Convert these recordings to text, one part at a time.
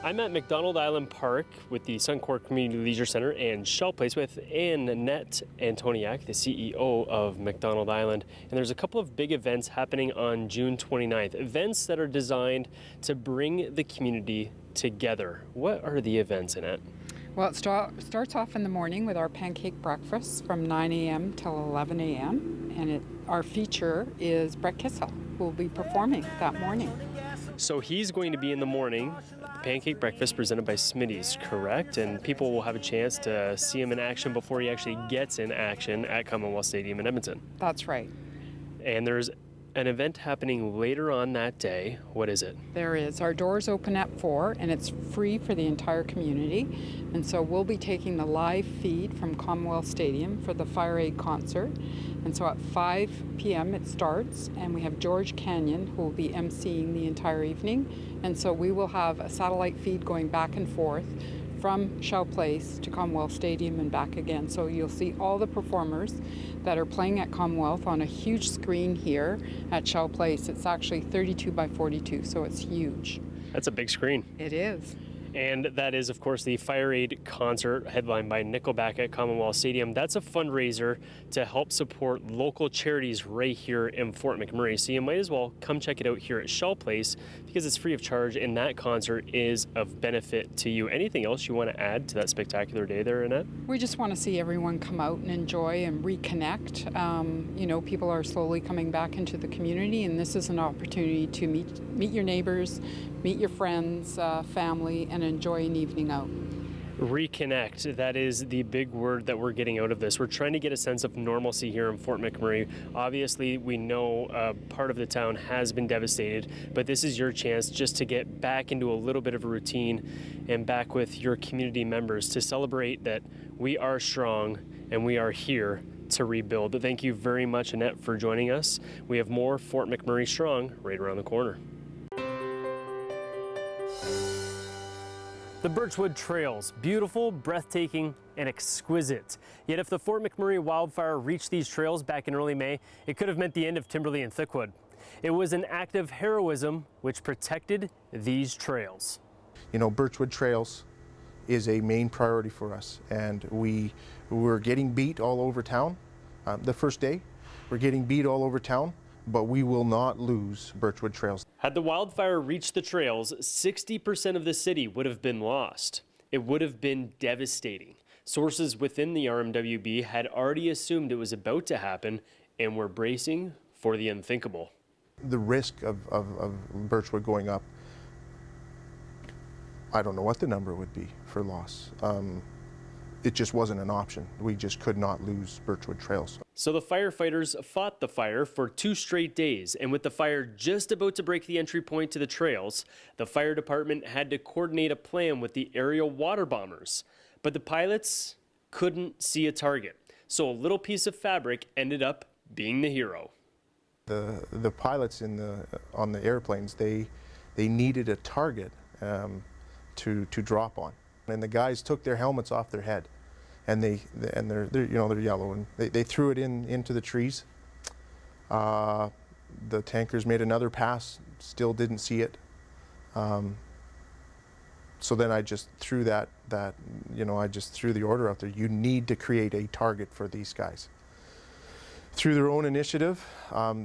I'm at McDonald Island Park with the Suncor Community Leisure Center and Shell Place with Annette Antoniak, the CEO of McDonald Island. And there's a couple of big events happening on June 29th, events that are designed to bring the community together. What are the events, Annette? Well, it starts off in the morning with our pancake breakfast from 9 a.m. till 11 a.m. And our feature is Brett Kissel, who will be performing that morning. So he's going to be in the morning, the pancake breakfast presented by Smitty's, correct? And people will have a chance to see him in action before he actually gets in action at Commonwealth Stadium in Edmonton. That's right. And there's an event happening later on that day. What is it? There is. Our doors open at 4 and it's free for the entire community. And so we'll be taking the live feed from Commonwealth Stadium for the Fire Aid concert. And so at 5 p.m. it starts, and we have George Canyon who will be emceeing the entire evening. And so we will have a satellite feed going back and forth from Shell Place to Commonwealth Stadium and back again. So you'll see all the performers that are playing at Commonwealth on a huge screen here at Shell Place. It's actually 32 by 42, so it's huge. That's a big screen. It is. And that is, of course, the Fire Aid concert headlined by Nickelback at Commonwealth Stadium. That's a fundraiser to help support local charities right here in Fort McMurray. So you might as well come check it out here at Shell Place because it's free of charge and that concert is of benefit to you. Anything else you want to add to that spectacular day there, Annette? We just want to see everyone come out and enjoy and reconnect. People are slowly coming back into the community, and this is an opportunity to meet your neighbors, meet your friends, family, and enjoy an evening out. Reconnect, that is the big word that we're getting out of this. We're trying to get a sense of normalcy here in Fort McMurray. Obviously, we know part of the town has been devastated, but this is your chance just to get back into a little bit of a routine and back with your community members to celebrate that we are strong and we are here to rebuild. But thank you very much, Annette, for joining us. We have more Fort McMurray Strong right around the corner. The Birchwood Trails, beautiful, breathtaking, and exquisite. Yet if the Fort McMurray wildfire reached these trails back in early May, it could have meant the end of Timberley and Thickwood. It was an act of heroism which protected these trails. You know, Birchwood Trails is a main priority for us, and we were getting beat all over town. The first day, we're getting beat all over town, but we will not lose Birchwood Trails. Had the wildfire reached the trails, 60% of the city would have been lost. It would have been devastating. Sources within the RMWB had already assumed it was about to happen and were bracing for the unthinkable. The risk of Birchwood going up, I don't know what the number would be for loss. It just wasn't an option. We just could not lose Birchwood Trails. So the firefighters fought the fire for 2 straight days, and with the fire just about to break the entry point to the trails, the fire department had to coordinate a plan with the aerial water bombers. But the pilots couldn't see a target, so a little piece of fabric ended up being the hero. The pilots on the airplanes, they needed a target to drop on, and the guys took their helmets off their head. And they're yellow, and they threw it into the trees. The tankers made another pass, still didn't see it. So then I just threw I just threw the order out there. You need to create a target for these guys. Through their own initiative,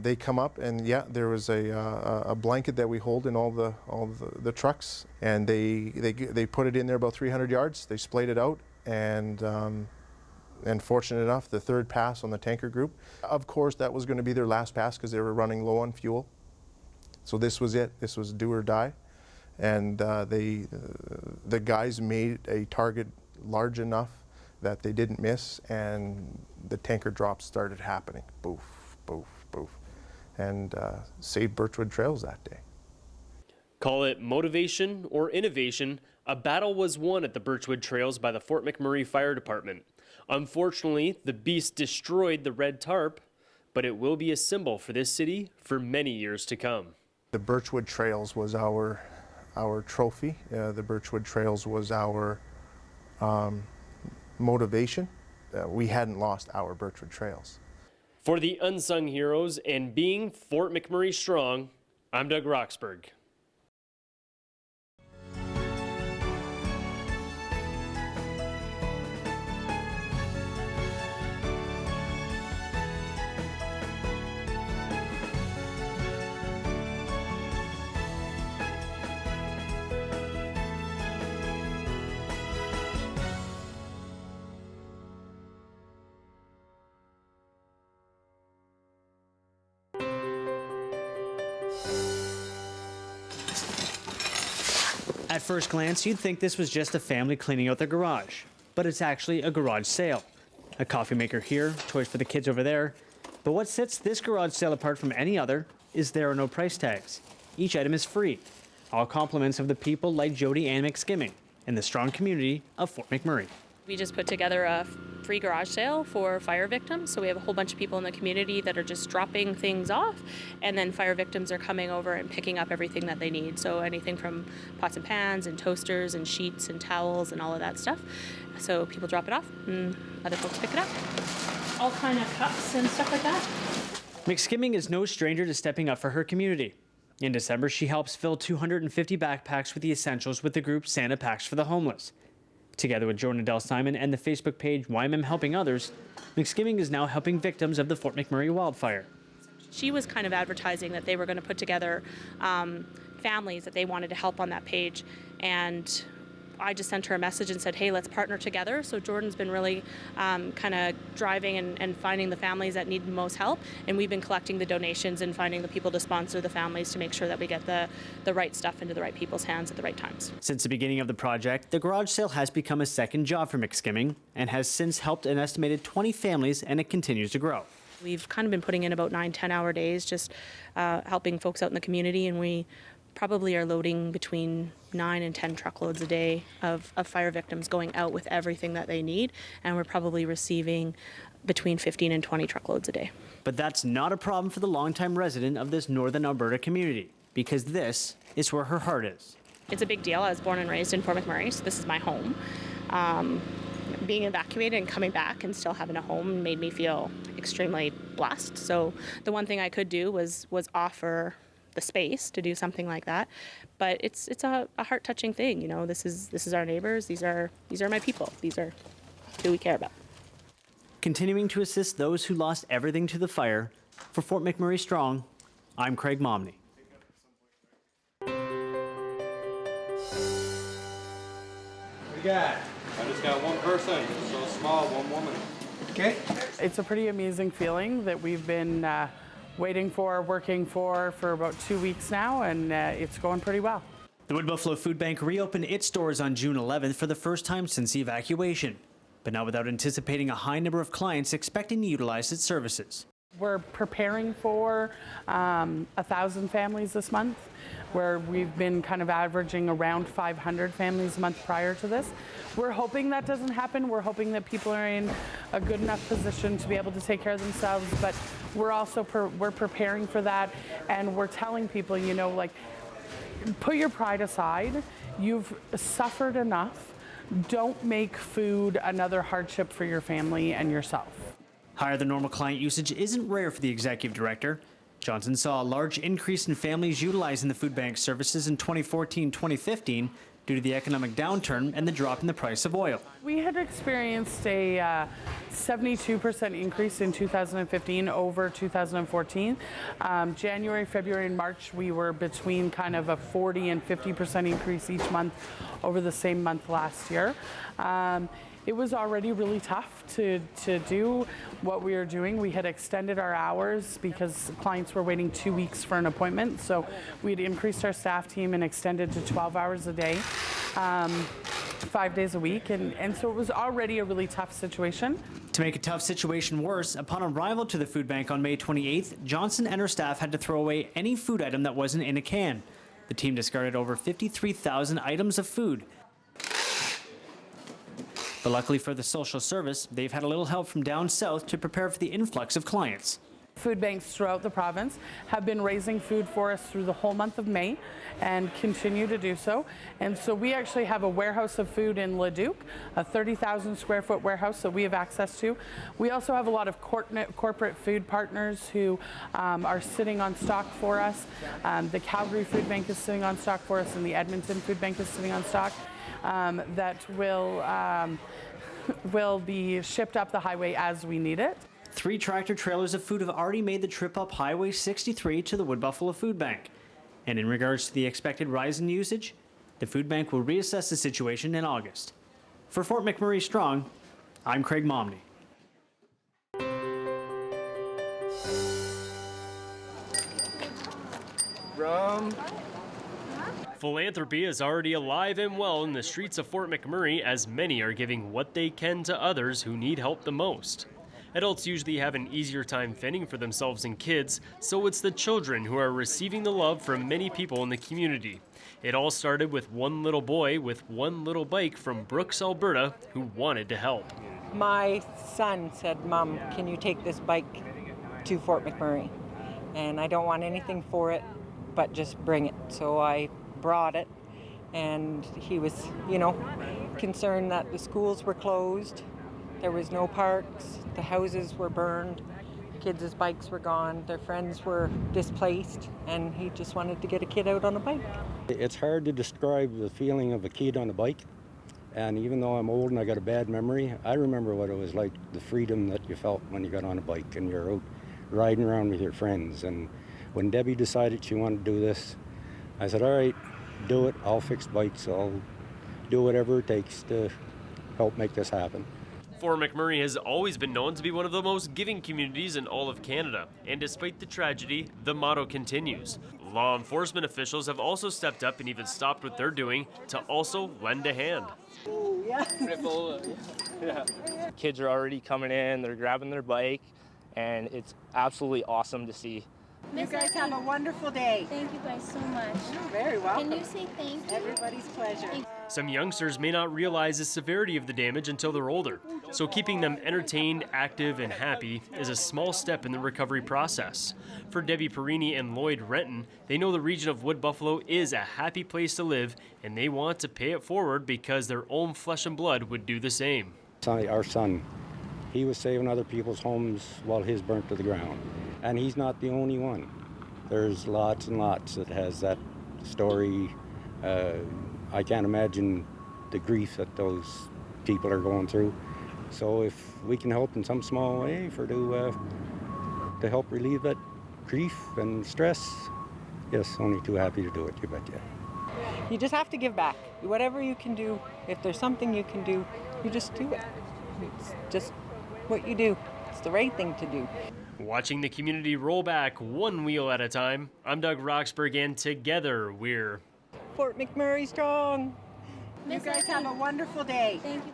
they come up, and yeah, there was a blanket that we hold in all the trucks, and they put it in there about 300 yards. They splayed it out. And fortunate enough, the third pass on the tanker group, of course, that was going to be their last pass because they were running low on fuel. So this was it. This was do or die. And the guys made a target large enough that they didn't miss, and the tanker drops started happening. Boof, boof, boof. And saved Birchwood Trails that day. Call it motivation or innovation, a battle was won at the Birchwood Trails by the Fort McMurray Fire Department. Unfortunately, the beast destroyed the red tarp, but it will be a symbol for this city for many years to come. The Birchwood Trails was our trophy. The Birchwood Trails was our motivation. We hadn't lost our Birchwood Trails. For the unsung heroes and being Fort McMurray strong, I'm Doug Roxburgh. At first glance, you'd think this was just a family cleaning out their garage, but it's actually a garage sale. A coffee maker here, toys for the kids over there. But what sets this garage sale apart from any other is there are no price tags. Each item is free. All compliments of the people like Jody and McSkimming and the strong community of Fort McMurray. We just put together a free garage sale for fire victims. So we have a whole bunch of people in the community that are just dropping things off, and then fire victims are coming over and picking up everything that they need. So anything from pots and pans and toasters and sheets and towels and all of that stuff. So people drop it off and other folks pick it up. All kind of cups and stuff like that. McSkimming is no stranger to stepping up for her community. In December, she helps fill 250 backpacks with the essentials with the group Santa Packs for the Homeless. Together with Jordan Adele Simon and the Facebook page YMM Helping Others, McSkimming is now helping victims of the Fort McMurray wildfire. She was kind of advertising that they were going to put together families that they wanted to help on that page, and I just sent her a message and said, hey, let's partner together. So Jordan's been really kind of driving and finding the families that need the most help, and we've been collecting the donations and finding the people to sponsor the families to make sure that we get the right stuff into the right people's hands at the right times. Since the beginning of the project, the garage sale has become a second job for McSkimming and has since helped an estimated 20 families, and it continues to grow. We've kind of been putting in about 9-10 hour days just helping folks out in the community, and we probably are loading between 9 and 10 truckloads a day of fire victims going out with everything that they need, and we're probably receiving between 15 and 20 truckloads a day. But that's not a problem for the longtime resident of this northern Alberta community, because this is where her heart is. It's a big deal. I was born and raised in Fort McMurray, so this is my home. Being evacuated and coming back and still having a home made me feel extremely blessed. So the one thing I could do was offer the space to do something like that, but it's a heart-touching thing. You know, this is our neighbors. These are my people. These are who we care about. Continuing to assist those who lost everything to the fire, for Fort McMurray Strong, I'm Craig Momney. What do you got? I just got one person, so small, one woman. Okay. It's a pretty amazing feeling that we've been waiting for, working for about 2 weeks now, and it's going pretty well. The Wood Buffalo Food Bank reopened its doors on June 11th for the first time since evacuation, but not without anticipating a high number of clients expecting to utilize its services. We're preparing for 1,000 families this month, where we've been kind of averaging around 500 families a month prior to this. We're hoping that doesn't happen. We're hoping that people are in a good enough position to be able to take care of themselves, but we're also we're preparing for that, and we're telling people, you know, like, put your pride aside. You've suffered enough. Don't make food another hardship for your family and yourself. Higher than normal client usage isn't rare for the executive director. Johnson saw a large increase in families utilizing the food bank services in 2014-2015 due to the economic downturn and the drop in the price of oil. We had experienced a 72% increase in 2015 over 2014. January, February, and March, we were between kind of a 40 and 50% increase each month over the same month last year. It was already really tough to do what we were doing. We had extended our hours because clients were waiting 2 weeks for an appointment. So we'd increased our staff team and extended to 12 hours a day, 5 days a week. And so it was already a really tough situation. To make a tough situation worse, upon arrival to the food bank on May 28th, Johnson and her staff had to throw away any food item that wasn't in a can. The team discarded over 53,000 items of food. But luckily for the social service, they've had a little help from down south to prepare for the influx of clients. Food banks throughout the province have been raising food for us through the whole month of May and continue to do so. And so we actually have a warehouse of food in Leduc, a 30,000 square foot warehouse that we have access to. We also have a lot of corporate food partners who are sitting on stock for us. The Calgary Food Bank is sitting on stock for us, and the Edmonton Food Bank is sitting on stock. That will be shipped up the highway as we need it. 3 tractor trailers of food have already made the trip up Highway 63 to the Wood Buffalo Food Bank. And in regards to the expected rise in usage, the food bank will reassess the situation in August. For Fort McMurray Strong, I'm Craig Momney. Rum. Philanthropy is already alive and well in the streets of Fort McMurray, as many are giving what they can to others who need help the most. Adults usually have an easier time fending for themselves and kids, so it's the children who are receiving the love from many people in the community. It all started with one little boy with one little bike from Brooks, Alberta, who wanted to help. My son said, "Mom, can you take this bike to Fort McMurray? And I don't want anything for it, but just bring it." So I brought it, and he was, concerned that the schools were closed, there was no parks, the houses were burned, kids' bikes were gone, their friends were displaced, and he just wanted to get a kid out on a bike. It's hard to describe the feeling of a kid on a bike, and even though I'm old and I got a bad memory, I remember what it was like, the freedom that you felt when you got on a bike and you're out riding around with your friends. And when Debbie decided she wanted to do this, I said, all right, do it. I'll fix bikes. I'll do whatever it takes to help make this happen. Fort McMurray has always been known to be one of the most giving communities in all of Canada, and despite the tragedy, the motto continues. Law enforcement officials have also stepped up and even stopped what they're doing to also lend a hand. Kids are already coming in, they're grabbing their bike, and it's absolutely awesome to see. You guys have a wonderful day. Thank you guys so much. You're very welcome. Can you say thank you? Everybody's pleasure. Some youngsters may not realize the severity of the damage until they're older, so keeping them entertained, active, and happy is a small step in the recovery process. For Debbie Perini and Lloyd Renton, they know the region of Wood Buffalo is a happy place to live, and they want to pay it forward because their own flesh and blood would do the same. Our son, he was saving other people's homes while his burnt to the ground. And he's not the only one. There's lots and lots that has that story. I can't imagine the grief that those people are going through. So if we can help in some small way to help relieve that grief and stress, yes, only too happy to do it, you betcha. You just have to give back. Whatever you can do, if there's something you can do, you just do it. It's just what you do. It's the right thing to do. Watching the community roll back one wheel at a time, I'm Doug Roxburgh, and together we're Fort McMurray strong. You guys have a wonderful day. Thank you.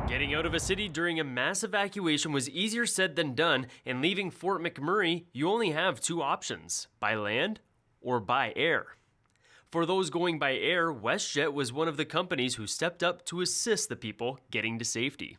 Getting out of a city during a mass evacuation was easier said than done, and leaving Fort McMurray, you only have two options: by land or by air. For those going by air, WestJet was one of the companies who stepped up to assist the people getting to safety.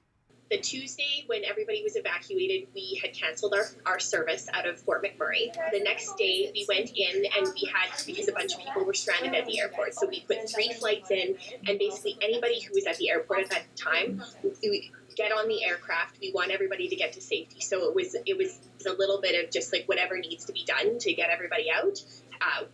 The Tuesday when everybody was evacuated, we had canceled our service out of Fort McMurray. The next day, we went in and we had, because a bunch of people were stranded at the airport, so we put 3 flights in, and basically anybody who was at the airport at that time, we get on the aircraft. We want everybody to get to safety. So it was a little bit of just like whatever needs to be done to get everybody out,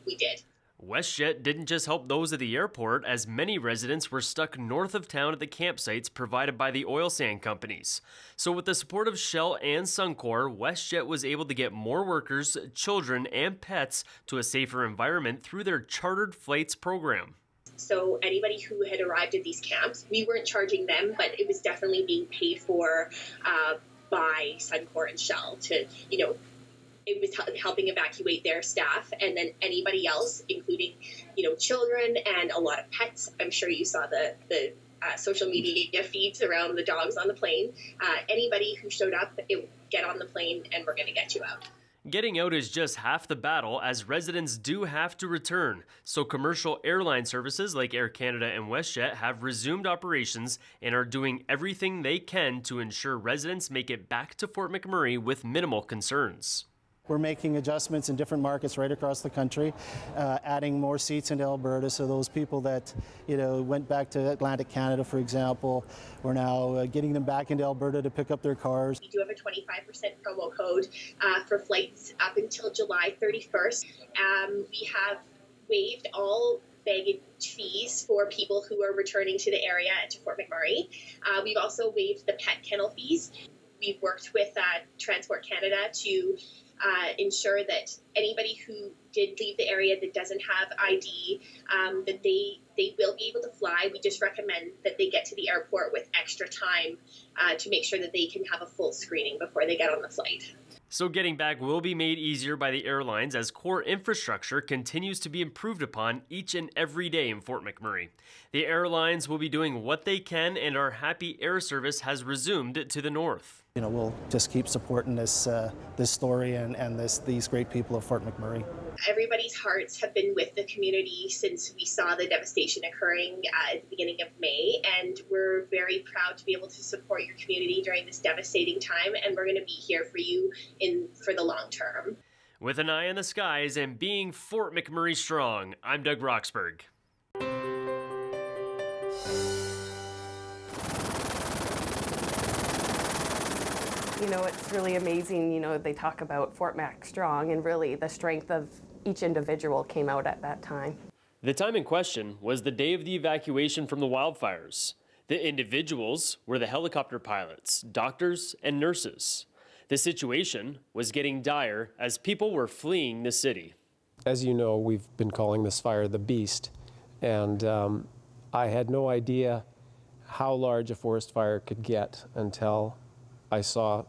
we did. WestJet didn't just help those at the airport, as many residents were stuck north of town at the campsites provided by the oil sand companies. So with the support of Shell and Suncor, WestJet was able to get more workers, children, and pets to a safer environment through their chartered flights program. So anybody who had arrived at these camps, we weren't charging them, but it was definitely being paid for by Suncor and Shell to, it was helping evacuate their staff, and then anybody else, including, children and a lot of pets. I'm sure you saw the social media feeds around the dogs on the plane. Anybody who showed up, get on the plane and we're going to get you out. Getting out is just half the battle, as residents do have to return. So commercial airline services like Air Canada and WestJet have resumed operations and are doing everything they can to ensure residents make it back to Fort McMurray with minimal concerns. We're making adjustments in different markets right across the country, adding more seats into Alberta, so those people that went back to Atlantic Canada, for example, we're now getting them back into Alberta to pick up their cars. We do have a 25% promo code for flights up until July 31st. We have waived all baggage fees for people who are returning to the area and to Fort McMurray. We've also waived the pet kennel fees. We've worked with Transport Canada to ensure that anybody who did leave the area that doesn't have ID, that they will be able to fly. We just recommend that they get to the airport with extra time to make sure that they can have a full screening before they get on the flight. So getting back will be made easier by the airlines as core infrastructure continues to be improved upon each and every day in Fort McMurray. The airlines will be doing what they can, and our Happy Air service has resumed to the north. We'll just keep supporting this story and these great people of Fort McMurray. Everybody's hearts have been with the community since we saw the devastation occurring at the beginning of May, and we're very proud to be able to support your community during this devastating time, and we're going to be here for you for the long term. With an eye on the skies and being Fort McMurray strong, I'm Doug Roxburgh. It's really amazing, they talk about Fort Mac strong, and really the strength of each individual came out at that time. The time in question was the day of the evacuation from the wildfires. The individuals were the helicopter pilots, doctors, and nurses. The situation was getting dire as people were fleeing the city. As you know, we've been calling this fire the Beast, and I had no idea how large a forest fire could get until I saw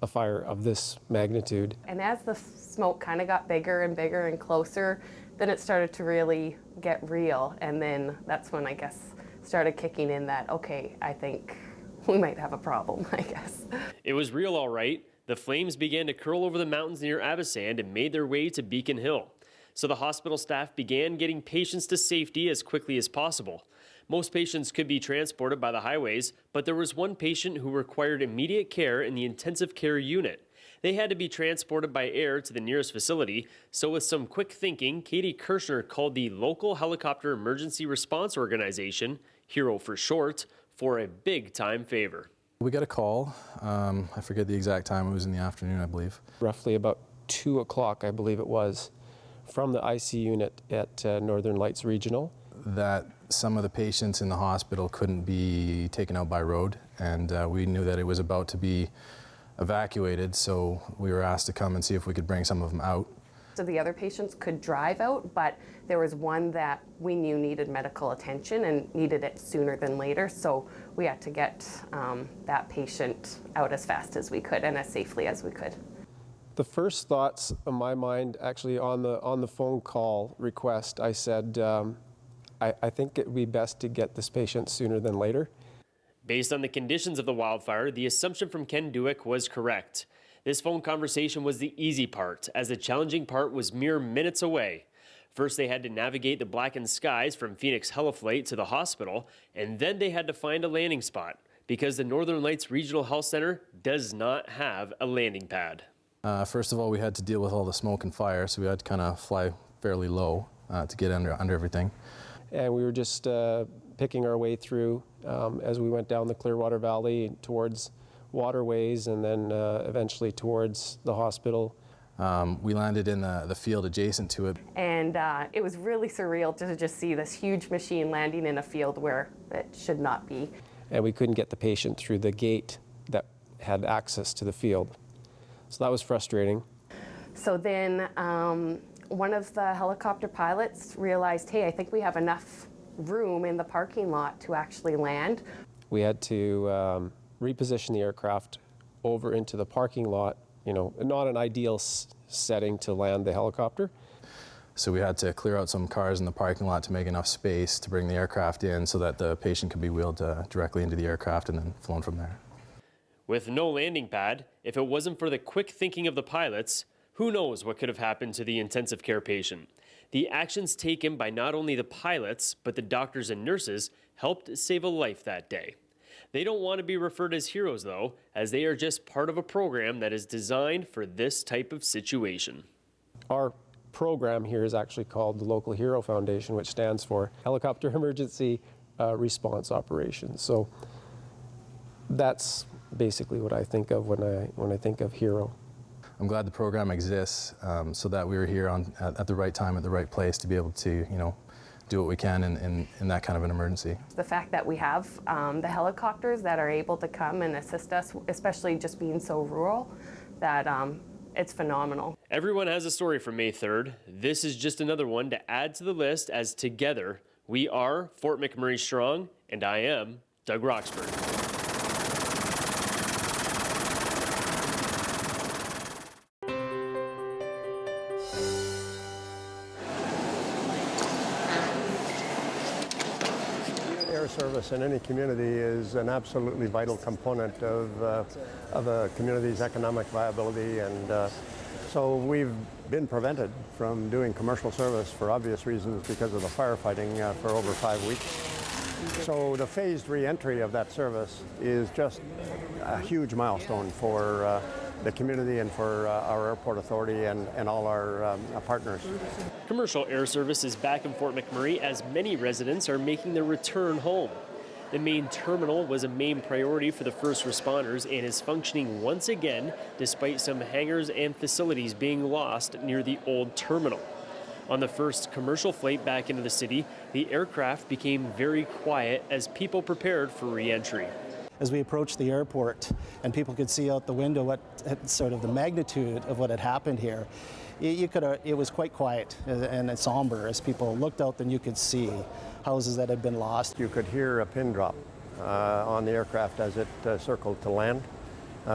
a fire of this magnitude. And as the smoke kind of got bigger and bigger and closer, then it started to really get real. And then that's when I guess started kicking in that, okay, I think we might have a problem, I guess. It was real, all right. The flames began to curl over the mountains near Abasand and made their way to Beacon Hill. So the hospital staff began getting patients to safety as quickly as possible. Most patients could be transported by the highways, but there was one patient who required immediate care in the intensive care unit. They had to be transported by air to the nearest facility, so with some quick thinking, Katie Kirshner called the local helicopter emergency response organization, HERO for short, for a big-time favor. We got a call, I forget the exact time, it was in the afternoon, I believe. Roughly about 2 o'clock, I believe it was, from the IC unit at Northern Lights Regional. That some of the patients in the hospital couldn't be taken out by road, and we knew that it was about to be evacuated, so we were asked to come and see if we could bring some of them out. So the other patients could drive out, but there was one that we knew needed medical attention and needed it sooner than later, so we had to get that patient out as fast as we could and as safely as we could. The first thoughts of my mind, actually on the phone call request, I said, I think it would be best to get this patient sooner than later. Based on the conditions of the wildfire, the assumption from Ken Duick was correct. This phone conversation was the easy part, as the challenging part was mere minutes away. First, they had to navigate the blackened skies from Phoenix Heliflight to the hospital, and then they had to find a landing spot, because the Northern Lights Regional Health Center does not have a landing pad. First of all, we had to deal with all the smoke and fire, so we had to kind of fly fairly low to get under everything. And we were just picking our way through as we went down the Clearwater Valley towards waterways and then eventually towards the hospital. We landed in the field adjacent to it. And it was really surreal to just see this huge machine landing in a field where it should not be. And we couldn't get the patient through the gate that had access to the field. So that was frustrating. So then one of the helicopter pilots realized, hey, I think we have enough room in the parking lot to actually land. We had to reposition the aircraft over into the parking lot, not an ideal setting to land the helicopter. So we had to clear out some cars in the parking lot to make enough space to bring the aircraft in so that the patient could be wheeled directly into the aircraft and then flown from there. With no landing pad, if it wasn't for the quick thinking of the pilots, who knows what could have happened to the intensive care patient. The actions taken by not only the pilots, but the doctors and nurses helped save a life that day. They don't want to be referred as heroes, though, as they are just part of a program that is designed for this type of situation. Our program here is actually called the Local Hero Foundation, which stands for Helicopter Emergency Response Operations. So that's basically what I think of when I think of hero. I'm glad the program exists so that we were here at the right time, at the right place to be able to, do what we can in that kind of an emergency. The fact that we have the helicopters that are able to come and assist us, especially just being so rural, that it's phenomenal. Everyone has a story from May 3rd. This is just another one to add to the list, as together we are Fort McMurray Strong, and I am Doug Roxburgh. Air service in any community is an absolutely vital component of a community's economic viability, and so we've been prevented from doing commercial service for obvious reasons because of the firefighting for over 5 weeks. So the phased re-entry of that service is just a huge milestone for the community and for our airport authority and all our partners. Commercial air service is back in Fort McMurray as many residents are making their return home. The main terminal was a main priority for the first responders and is functioning once again despite some hangars and facilities being lost near the old terminal. On the first commercial flight back into the city, the aircraft became very quiet as people prepared for re-entry. As we approached the airport and people could see out the window what sort of the magnitude of what had happened here, it was quite quiet and somber. As people looked out, then you could see houses that had been lost. You could hear a pin drop on the aircraft as it circled to land.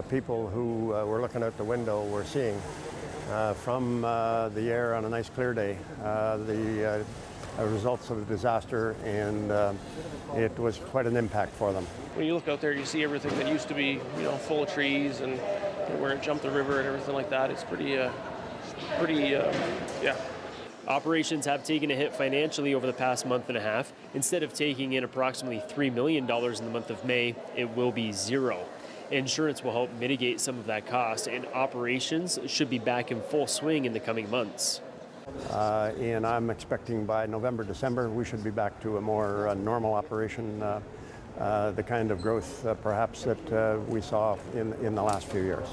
People who were looking out the window were seeing from the air on a nice clear day the results of the disaster, and it was quite an impact for them. When you look out there, you see everything that used to be, full of trees, and where it jumped the river and everything like that. It's pretty, yeah. Operations have taken a hit financially over the past month and a half. Instead of taking in approximately $3 million in the month of May, it will be zero. Insurance will help mitigate some of that cost, and operations should be back in full swing in the coming months. And I'm expecting by November, December, we should be back to a more normal operation, the kind of growth perhaps that we saw in the last few years.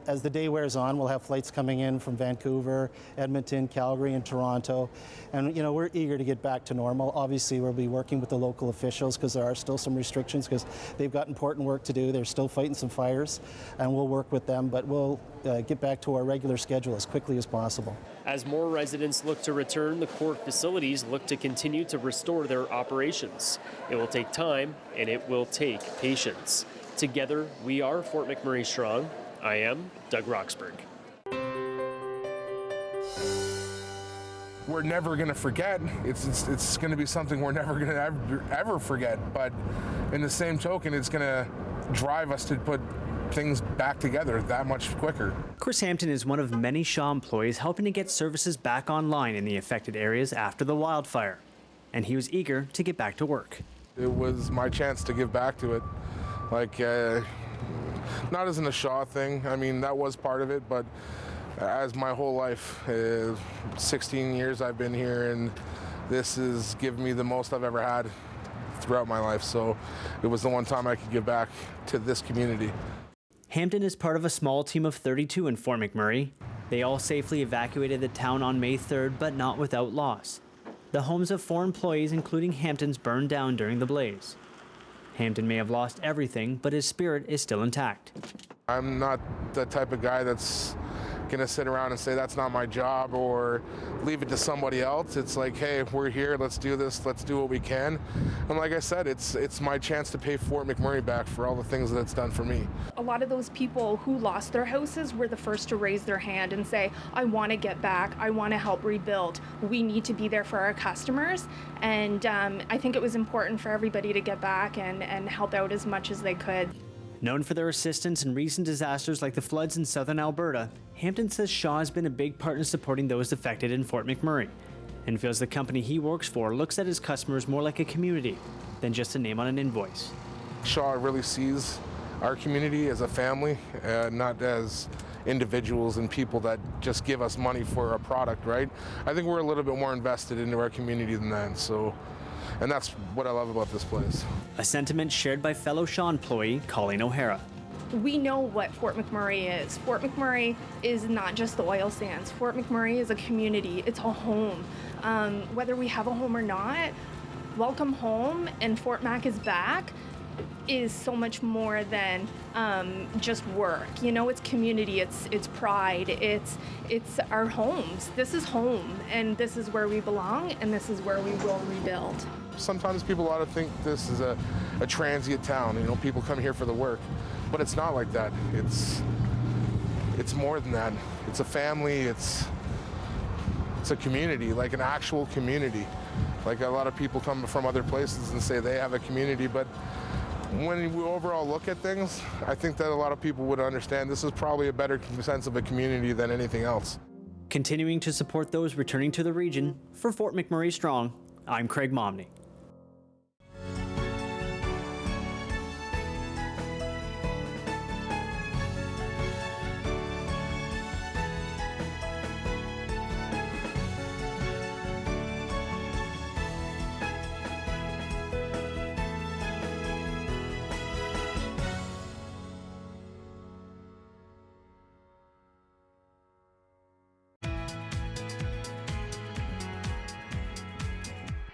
As the day wears on, we'll have flights coming in from Vancouver, Edmonton, Calgary, and Toronto. And, we're eager to get back to normal. Obviously, we'll be working with the local officials because there are still some restrictions because they've got important work to do. They're still fighting some fires, and we'll work with them. But we'll get back to our regular schedule as quickly as possible. As more residents look to return, the Cork facilities look to continue to restore their operations. It will take time, and it will take patience. Together, we are Fort McMurray Strong. I am Doug Roxburgh. We're never going to forget. It's going to be something we're never going to ever forget. But in the same token, it's going to drive us to put things back together that much quicker. Chris Hampton is one of many Shaw employees helping to get services back online in the affected areas after the wildfire. And he was eager to get back to work. It was my chance to give back to it. Not as in a Shaw thing. I mean, that was part of it, but as my whole life, 16 years I've been here, and this has given me the most I've ever had throughout my life. So it was the one time I could give back to this community. Hampton is part of a small team of 32 in Fort McMurray. They all safely evacuated the town on May 3rd, but not without loss. The homes of 4 employees, including Hampton's, burned down during the blaze. Hampton may have lost everything, but his spirit is still intact. I'm not the type of guy that's going to sit around and say that's not my job or leave it to somebody else. It's like, hey, we're here, let's do this, let's do what we can. And like I said, it's my chance to pay Fort McMurray back for all the things that it's done for me. A lot of those people who lost their houses were the first to raise their hand and say, I want to get back, I want to help rebuild. We need to be there for our customers. And I think it was important for everybody to get back and help out as much as they could. Known for their assistance in recent disasters like the floods in southern Alberta, Hampton says Shaw has been a big part in supporting those affected in Fort McMurray, and feels the company he works for looks at his customers more like a community than just a name on an invoice. Shaw really sees our community as a family, not as individuals and people that just give us money for a product, right? I think we're a little bit more invested into our community than that. So, and that's what I love about this place. A sentiment shared by fellow Shaw employee Colleen O'Hara. We know what Fort McMurray is. Fort McMurray is not just the oil sands. Fort McMurray is a community. It's a home. Whether we have a home or not, welcome home and Fort Mac is back is so much more than just work. You know, it's community, it's pride, it's our homes. This is home, and this is where we belong, and this is where we will rebuild. Sometimes people ought to think this is a transient town. You know, people come here for the work, but it's not like that. It's more than that. It's a family. It's a community, like an actual community. Like a lot of people come from other places and say they have a community, but when we overall look at things, I think that a lot of people would understand this is probably a better sense of a community than anything else. Continuing to support those returning to the region, for Fort McMurray Strong, I'm Craig Momney.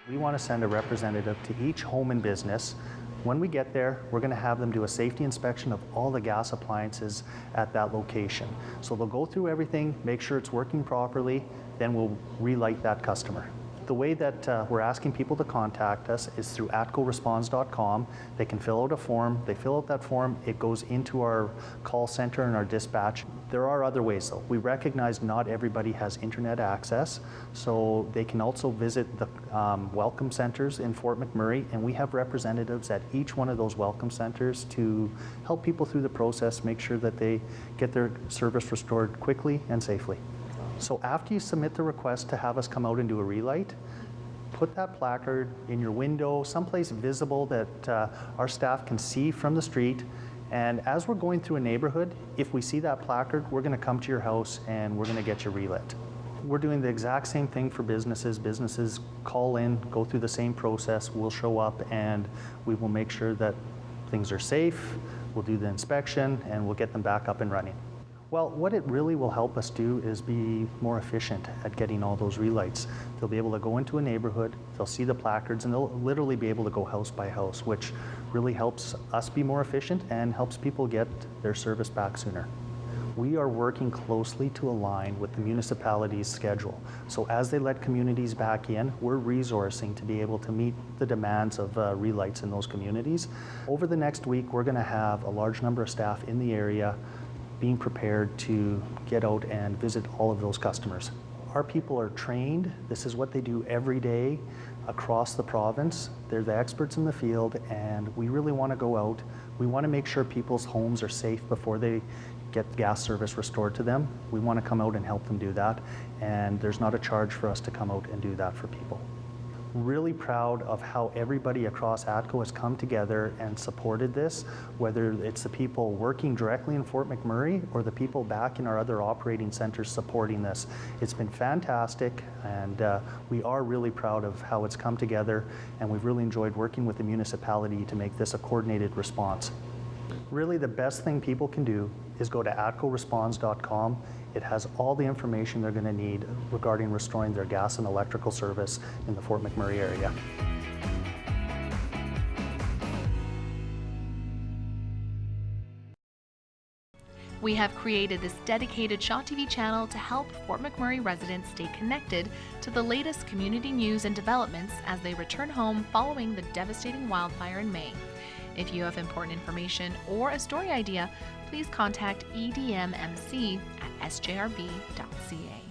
We want to send a representative to each home and business. When we get there, we're going to have them do a safety inspection of all the gas appliances at that location. So they'll go through everything, make sure it's working properly, then we'll relight that customer. The way that we're asking people to contact us is through atcoresponds.com. They can fill out a form. They fill out that form. It goes into our call center and our dispatch. There are other ways though. We recognize not everybody has internet access, so they can also visit the welcome centers in Fort McMurray, and we have representatives at each one of those welcome centers to help people through the process, make sure that they get their service restored quickly and safely. So after you submit the request to have us come out and do a relight, put that placard in your window, someplace visible that our staff can see from the street. And as we're going through a neighborhood, if we see that placard, we're going to come to your house and we're going to get you relit. We're doing the exact same thing for businesses. Businesses call in, go through the same process, we'll show up and we will make sure that things are safe, we'll do the inspection, and we'll get them back up and running. Well, what it really will help us do is be more efficient at getting all those relights. They'll be able to go into a neighborhood, they'll see the placards, and they'll literally be able to go house by house, which really helps us be more efficient and helps people get their service back sooner. We are working closely to align with the municipality's schedule. So as they let communities back in, we're resourcing to be able to meet the demands of relights in those communities. Over the next week, we're going to have a large number of staff in the area being prepared to get out and visit all of those customers. Our people are trained. This is what they do every day across the province. They're the experts in the field, and we really want to go out. We want to make sure people's homes are safe before they get gas service restored to them. We want to come out and help them do that, and there's not a charge for us to come out and do that for people. Really proud of how everybody across ATCO has come together and supported this, whether it's the people working directly in Fort McMurray or the people back in our other operating centers supporting this. It's been fantastic, and we are really proud of how it's come together, and we've really enjoyed working with the municipality to make this a coordinated response. Really, the best thing people can do is go to atcoresponds.com. It has all the information they're going to need regarding restoring their gas and electrical service in the Fort McMurray area. We have created this dedicated Shaw TV channel to help Fort McMurray residents stay connected to the latest community news and developments as they return home following the devastating wildfire in May. If you have important information or a story idea, please contact edmmc@sjrb.ca.